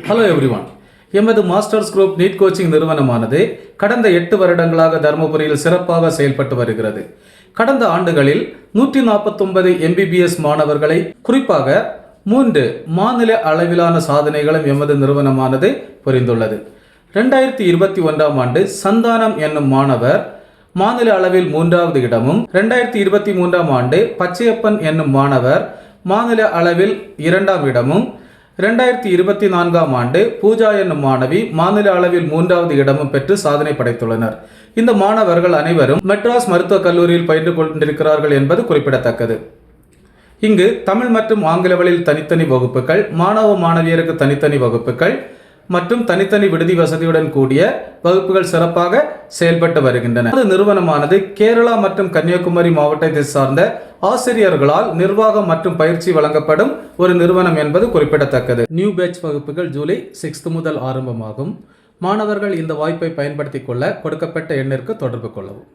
Hello everyone. எமது masters group NEET coaching நிறுவனமானது கடந்த 8 வருடங்களாக தருமபுரியில் சிறப்பாக செயல்பட்டு வருகிறது. கடந்த ஆண்டுகளில் 149 எம்பிபிஎஸ் மாணவர்களை, குறிப்பாக 3 மாநில அளவிலான சாதனைகளும் எமது நிறுவனமானது புரிந்துள்ளது. 2021ஆம் ஆண்டு சந்தானம் என்னும் மாணவர் மாநில அளவில் 3வது இடமும், 2023ஆம் ஆண்டு பச்சையப்பன் என்னும் மாணவர் மாநில அளவில் 2ஆம் இடமும், 2024ஆம் ஆண்டு பூஜா என்னும் மாணவி மாநில அளவில் 3வது இடமும் பெற்று சாதனை படைத்துள்ளனர். இந்த மாணவர்கள் அனைவரும் மெட்ராஸ் மருத்துவக் கல்லூரியில் பயின்று கொண்டிருக்கிறார்கள் என்பது குறிப்பிடத்தக்கது. இங்கு தமிழ் மற்றும் ஆங்கில வழியில் தனித்தனி வகுப்புகள், மாணவ மாணவியருக்கு தனித்தனி வகுப்புகள் மற்றும் தனித்தனி விடுதி வசதியுடன் கூடிய வகுப்புகள் சிறப்பாக செயல்பட்டு வருகின்றன. இந்த நிறுவனமானது கேரளா மற்றும் கன்னியாகுமரி மாவட்டத்தை சார்ந்த ஆசிரியர்களால் நிர்வாகம் மற்றும் பயிற்சி வழங்கப்படும் ஒரு நிறுவனம் என்பது குறிப்பிடத்தக்கது. நியூ பேட்ச் வகுப்புகள் ஜூலை 6 முதல் ஆரம்பமாகும். மாணவர்கள் இந்த வாய்ப்பை பயன்படுத்திக் கொள்ள கொடுக்கப்பட்ட எண்ணிற்கு தொடர்பு கொள்ளவும்.